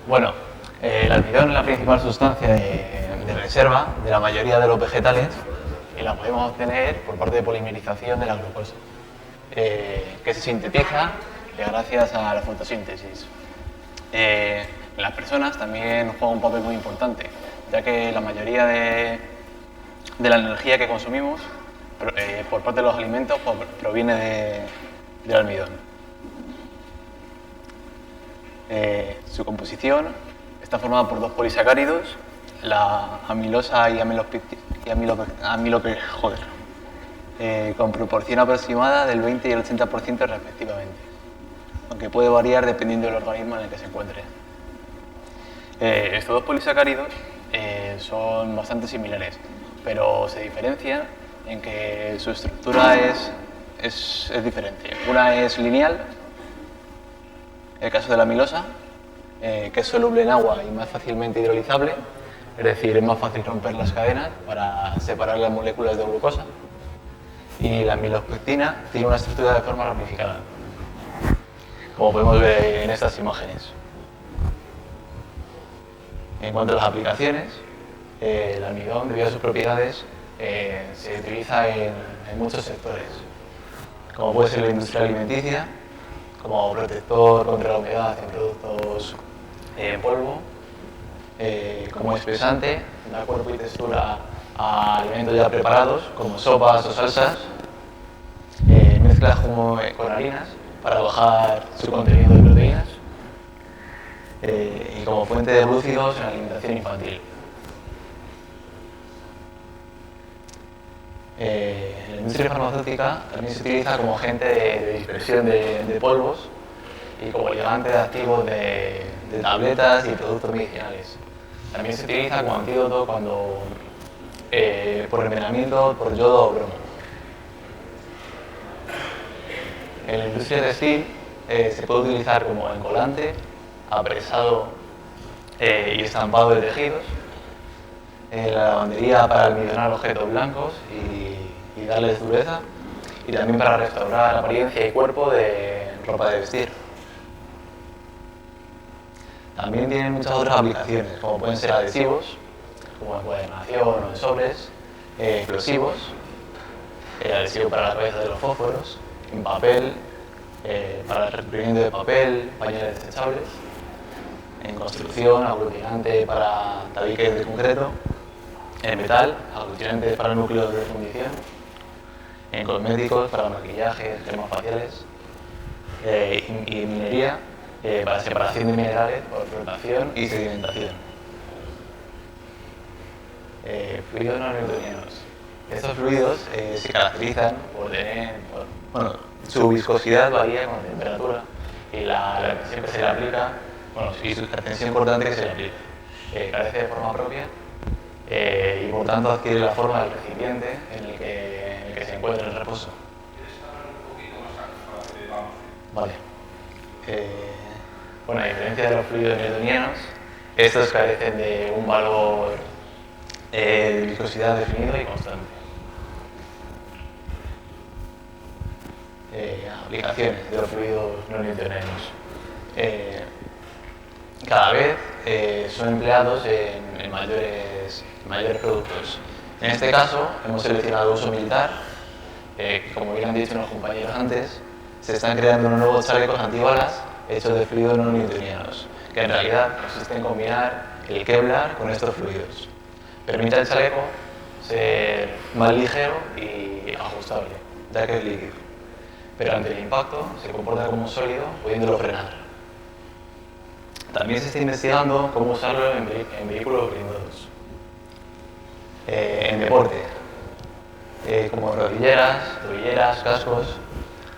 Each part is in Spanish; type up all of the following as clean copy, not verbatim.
Bueno, el almidón es la principal sustancia de reserva de la mayoría de los vegetales y la podemos obtener por parte de polimerización de la glucosa, que se sintetiza gracias a la fotosíntesis. En las personas también juega un papel muy importante, ya que la mayoría de la energía que consumimos por parte de los alimentos proviene del almidón. Su composición está formada por dos polisacáridos, la amilosa y con proporción aproximada del 20 y el 80% respectivamente, aunque puede variar dependiendo del organismo en el que se encuentre. Estos dos polisacáridos son bastante similares, pero se diferencian en que su estructura es diferente. Una es lineal, en el caso de la amilosa, que es soluble en agua y más fácilmente hidrolizable, es decir, es más fácil romper las cadenas para separar las moléculas de glucosa. Y la amilopectina tiene una estructura de forma ramificada, como podemos ver en estas imágenes. En cuanto a las aplicaciones, el almidón, debido a sus propiedades, se utiliza en muchos sectores, como puede ser la industria alimenticia, como protector contra la humedad en productos en polvo, como espesante, da cuerpo y textura a alimentos ya preparados, como sopas o salsas, mezclas con harinas para bajar su contenido de proteínas, y como fuente de glúcidos en la alimentación infantil. En la industria farmacéutica también se utiliza como agente de dispersión de polvos y como ligante de activos de tabletas y productos medicinales. También se utiliza como antídoto por envenenamiento por yodo o bromo. En la industria textil se puede utilizar como encolante, apresado y estampado de tejidos. En la lavandería para almidonar objetos blancos y darles dureza, y también para restaurar la apariencia y cuerpo de ropa de vestir. También tienen muchas otras aplicaciones, como pueden ser adhesivos, como encuadernación o en sobres, explosivos, adhesivo para la cabeza de los fósforos, en papel, para el recubrimiento de papel, pañales desechables, en construcción, aglutinante para tabiques de concreto, en metal, aglutinantes para núcleos de fundición, en cosméticos para maquillaje, cremas faciales, y minería para separación de minerales por flotación y sedimentación. Fluidos no newtonianos. Estos fluidos se caracterizan por tener, su viscosidad varía con la temperatura y la tensión que se le aplica, y la tensión cortante que se le aplica. Carece de forma propia y por tanto adquiere la forma del recipiente en el que se encuentra en reposo. ¿Quieres hablar un poquito más para que vamos? Vale. A diferencia de los fluidos newtonianos, estos carecen de un valor de viscosidad definido y constante. Aplicaciones de los fluidos no newtonianos. Cada vez son empleados en mayores productos. En este caso, hemos seleccionado uso militar, que como bien han dicho los compañeros antes, se están creando unos nuevos chalecos antibalas hechos de fluidos no newtonianos, que en realidad consiste en combinar el Kevlar con estos fluidos. Permite al chaleco ser más ligero y ajustable, ya que es líquido, pero ante el impacto se comporta como un sólido, pudiéndolo frenar. También se está investigando cómo usarlo en vehículos blindados, en deporte, como rodilleras, tobilleras, cascos.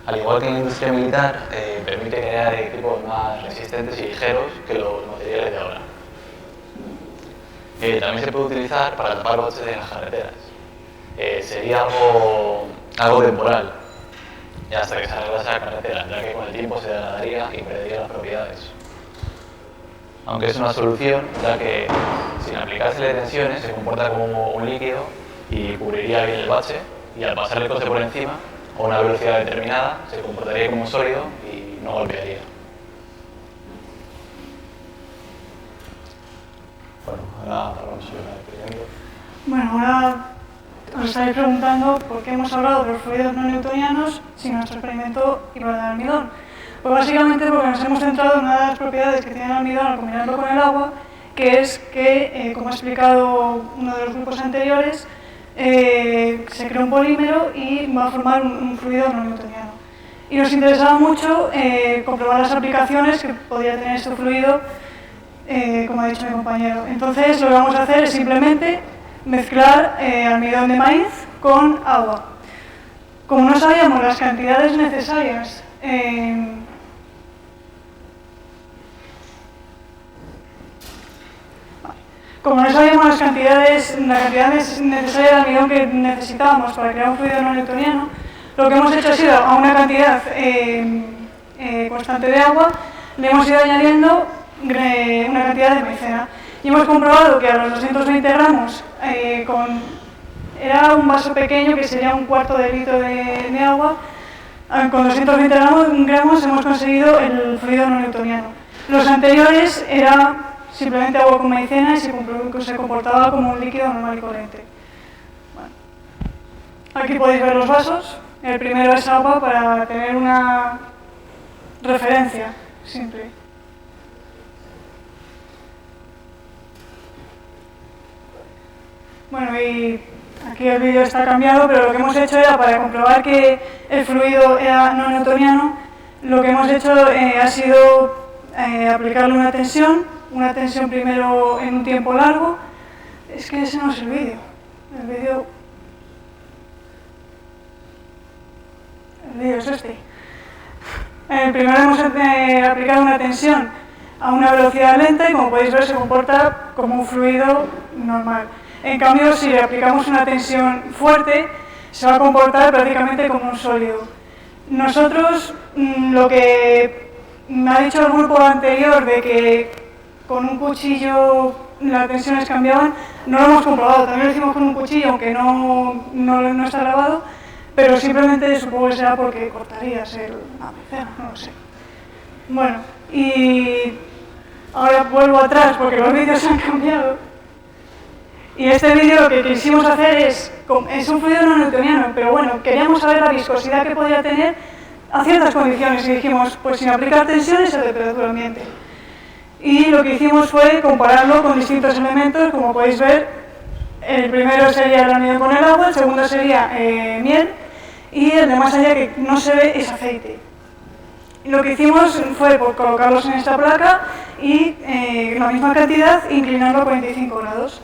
Al igual que en la industria militar, permite crear equipos más resistentes y ligeros que los materiales de ahora. También se puede utilizar para tapar baches en las carreteras. Sería algo temporal, hasta que se arreglase la carretera, ya que con el tiempo se degradaría y perdería las propiedades. Aunque es una solución, ya que sin aplicársele tensiones se comporta como un líquido y cubriría bien el bache, y al pasar el coche por encima, a una velocidad determinada, se comportaría como un sólido y no golpearía. Ahora hablamos sobre el experimento. Bueno, ahora os estáis preguntando por qué hemos hablado de los fluidos no newtonianos si nuestro experimento iba a dar almidón. Pues básicamente porque nos hemos centrado en una de las propiedades que tiene el almidón al combinarlo con el agua, que es que, como ha explicado uno de los grupos anteriores, se crea un polímero y va a formar un fluido no newtoniano. Y nos interesaba mucho comprobar las aplicaciones que podría tener este fluido, como ha dicho mi compañero. Entonces lo que vamos a hacer es simplemente mezclar almidón de maíz con agua. Como no sabíamos las cantidades necesarias la cantidad necesaria de almidón que necesitábamos para crear un fluido no newtoniano, lo que hemos hecho ha sido a una cantidad constante de agua le hemos ido añadiendo una cantidad de maicena. Y hemos comprobado que a los 220 gramos, era un vaso pequeño que sería un cuarto de litro de agua, con 220 gramos hemos conseguido el fluido no newtoniano. Los anteriores era simplemente agua con maicena y se comportaba como un líquido normal y corriente. Bueno. Aquí podéis ver los vasos. El primero es agua para tener una referencia simple. Bueno, y aquí el vídeo está cambiado, pero lo que hemos hecho era para comprobar que el fluido era no newtoniano, lo que hemos hecho ha sido aplicarle una tensión primero en un tiempo largo. Es que ese no es el vídeo. El vídeo es este. Primero hemos aplicado una tensión a una velocidad lenta y, como podéis ver, se comporta como un fluido normal. En cambio, si le aplicamos una tensión fuerte, se va a comportar prácticamente como un sólido. Nosotros, lo que me ha dicho el grupo anterior de que con un cuchillo las tensiones cambiaban, no lo hemos comprobado. También lo hicimos con un cuchillo, aunque no está grabado, pero simplemente supongo que será porque cortarías el ABC, no lo sé. Bueno, y ahora vuelvo atrás porque los vídeos han cambiado. Y este vídeo lo que quisimos hacer es un fluido no newtoniano, pero bueno, queríamos saber la viscosidad que podría tener a ciertas condiciones y dijimos, pues sin aplicar tensiones a temperatura ambiente. Y lo que hicimos fue compararlo con distintos elementos, como podéis ver, el primero sería el almidón con el agua, el segundo sería miel y el de más allá que no se ve es aceite. Lo que hicimos fue colocarlos en esta placa y la misma cantidad inclinarlo a 45 grados.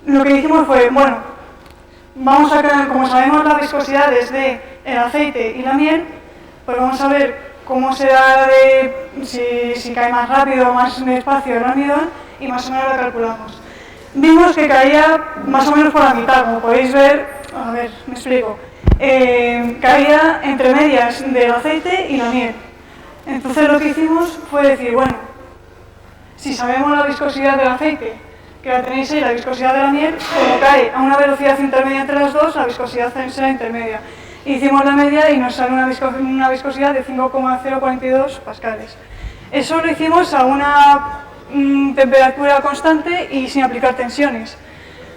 Lo que hicimos fue, bueno, vamos a ver, como sabemos las viscosidades del aceite y la miel, pues vamos a ver cómo será si cae más rápido o más despacio el almidón y más o menos lo calculamos. Vimos que caía más o menos por la mitad, como podéis ver, a ver, me explico. Caía entre medias del aceite y la miel. Entonces lo que hicimos fue decir, bueno, si sabemos la viscosidad del aceite, que la tenéis ahí, la viscosidad de la miel, como cae a una velocidad intermedia entre las dos, la viscosidad será intermedia. Hicimos la media y nos sale una viscosidad de 5,042 pascales. Eso lo hicimos a una temperatura constante y sin aplicar tensiones.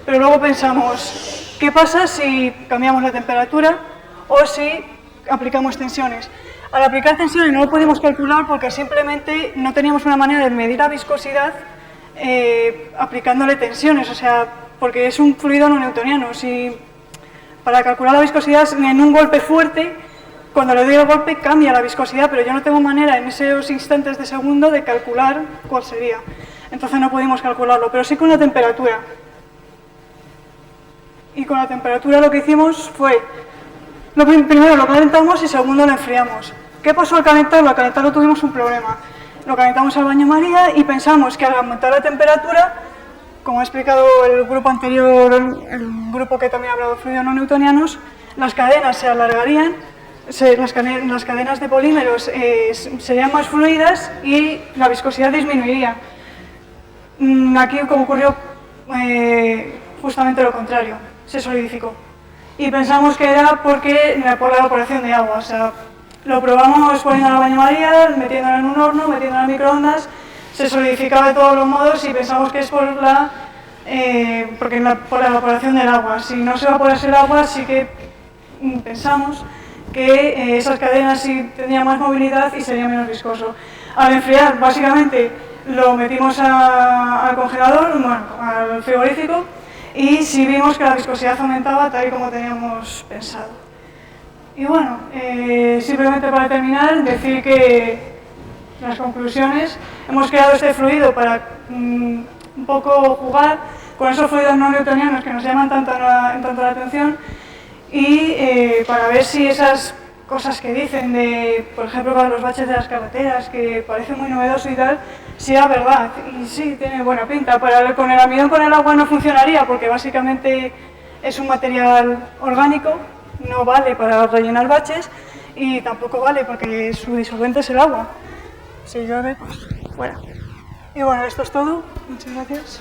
Pero luego pensamos, ¿qué pasa si cambiamos la temperatura o si aplicamos tensiones? Al aplicar tensiones no lo podemos calcular porque simplemente no teníamos una manera de medir la viscosidad aplicándole tensiones, o sea, porque es un fluido no newtoniano. Para calcular la viscosidad en un golpe fuerte, cuando le doy el golpe cambia la viscosidad, pero yo no tengo manera en esos instantes de segundo de calcular cuál sería. Entonces no pudimos calcularlo, pero sí con la temperatura. Y con la temperatura lo que hicimos fue, primero lo calentamos y segundo lo enfriamos. ¿Qué pasó al calentarlo? Al calentarlo tuvimos un problema. Lo calentamos al baño María y pensamos que al aumentar la temperatura, como ha explicado el grupo anterior, el grupo que también ha hablado de fluidos no newtonianos, las cadenas se alargarían, las cadenas de polímeros serían más fluidas y la viscosidad disminuiría. Aquí como ocurrió justamente lo contrario, se solidificó. Y pensamos que era por la evaporación de agua, o sea, lo probamos poniéndolo al baño María, metiéndolo en un horno, metiéndolo en microondas, se solidificaba de todos los modos y pensamos que es por la evaporación del agua. Si no se evaporase el agua, sí que pensamos que esas cadenas sí tendrían más movilidad y sería menos viscoso. Al enfriar, básicamente, lo metimos al congelador, bueno, al frigorífico, y sí vimos que la viscosidad aumentaba tal y como teníamos pensado. Y bueno, simplemente para terminar, decir que las conclusiones, hemos creado este fluido para un poco jugar con esos fluidos no newtonianos que nos llaman tanto la atención y para ver si esas cosas que dicen de, por ejemplo, para los baches de las carreteras, que parece muy novedoso y tal, si era verdad. Y sí, tiene buena pinta. Con el almidón con el agua no funcionaría porque básicamente es un material orgánico, no vale para rellenar baches y tampoco vale porque su disolvente es el agua. Si llueve, pues fuera. Y bueno, esto es todo. Muchas gracias.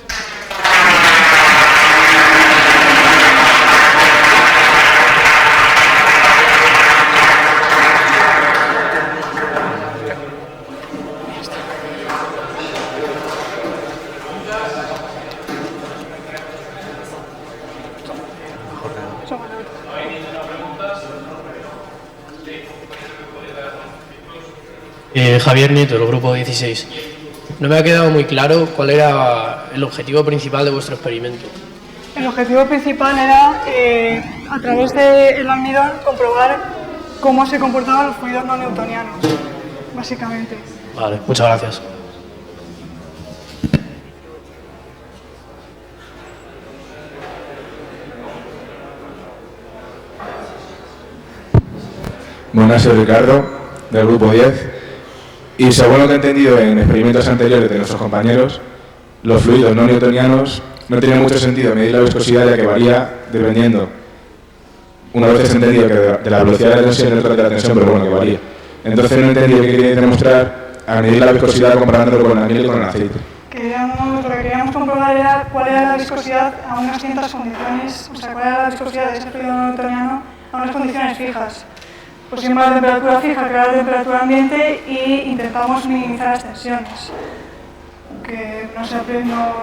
Javier Nieto, del grupo 16. No me ha quedado muy claro cuál era el objetivo principal de vuestro experimento. El objetivo principal era, a través del almidón, comprobar cómo se comportaban los fluidos no newtonianos, básicamente. Vale, muchas gracias. Buenas, soy Ricardo, del grupo 10. Y según lo que he entendido en experimentos anteriores de nuestros compañeros, los fluidos no newtonianos no tiene mucho sentido medir la viscosidad, ya que varía dependiendo. Una vez he entendido que de la velocidad de la tensión y el de la tensión, pero bueno, que varía. Entonces no he entendido qué quería demostrar al medir la viscosidad comparándolo con la miel y con el aceite. Lo que queríamos comprobar era cuál era la viscosidad a unas ciertas condiciones, o sea, cuál era la viscosidad de ese fluido no newtoniano a unas condiciones fijas. Pusimos la temperatura fija, que era la temperatura ambiente, y intentamos minimizar las tensiones, que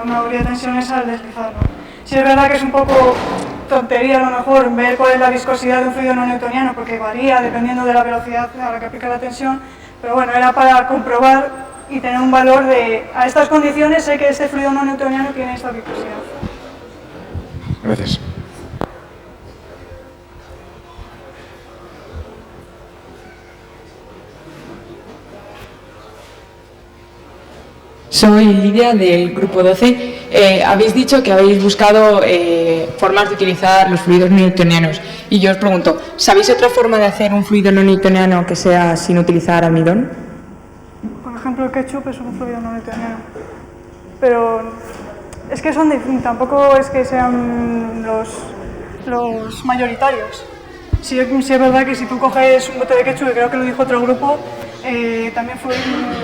no habría tensiones al deslizarlo. Sí es verdad que es un poco tontería a lo mejor ver cuál es la viscosidad de un fluido no newtoniano, porque varía dependiendo de la velocidad a la que aplica la tensión, pero bueno, era para comprobar y tener un valor de, a estas condiciones sé que este fluido no newtoniano tiene esta viscosidad. Gracias. Soy Lidia, del grupo 12. Habéis dicho que habéis buscado formas de utilizar los fluidos no newtonianos. Y yo os pregunto, ¿sabéis otra forma de hacer un fluido no newtoniano que sea sin utilizar almidón? Por ejemplo, el ketchup es un fluido no newtoniano. Pero es que tampoco es que sean los mayoritarios. Sí es verdad que si tú coges un bote de ketchup, que creo que lo dijo otro grupo, también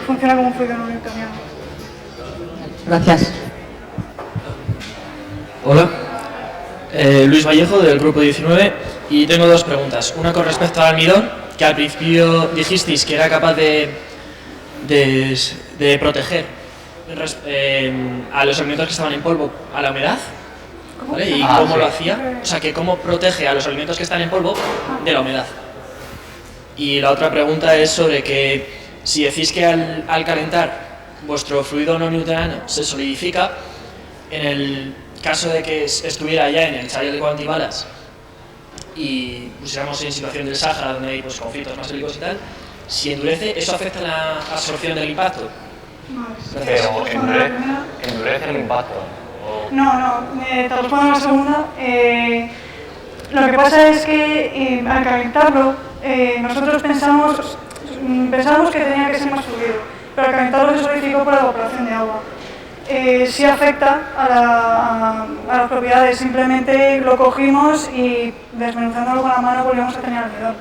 funciona como un fluido no newtoniano. Gracias. Hola, Luis Vallejo, del grupo 19, y tengo dos preguntas. Una con respecto al almidón, que al principio dijisteis que era capaz de proteger a los alimentos que estaban en polvo a la humedad, ¿vale? ¿Y cómo lo hacía? O sea, que cómo protege a los alimentos que están en polvo de la humedad. Y la otra pregunta es sobre que si decís que al calentar vuestro fluido no newtoniano se solidifica, en el caso de que estuviera ya en el Challenge de Guantimalas y pusiéramos en situación del Sáhara, donde hay pues, conflictos más bélicos y tal, si endurece, ¿eso afecta la absorción del impacto? Pero endurece el impacto. No, te respondo a la segunda. Lo que pasa es que al calentarlo, nosotros pensamos que tenía que ser más fluido. Pero al calentarlo se solidificó por la evaporación de agua. Sí afecta a las propiedades, simplemente lo cogimos y desmenuzándolo con la mano volvemos a tener almidón.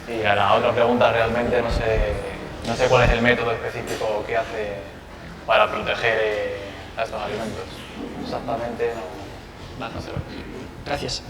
Y a la otra pregunta realmente no sé cuál es el método específico que hace para proteger a estos alimentos. Exactamente no sé. Gracias.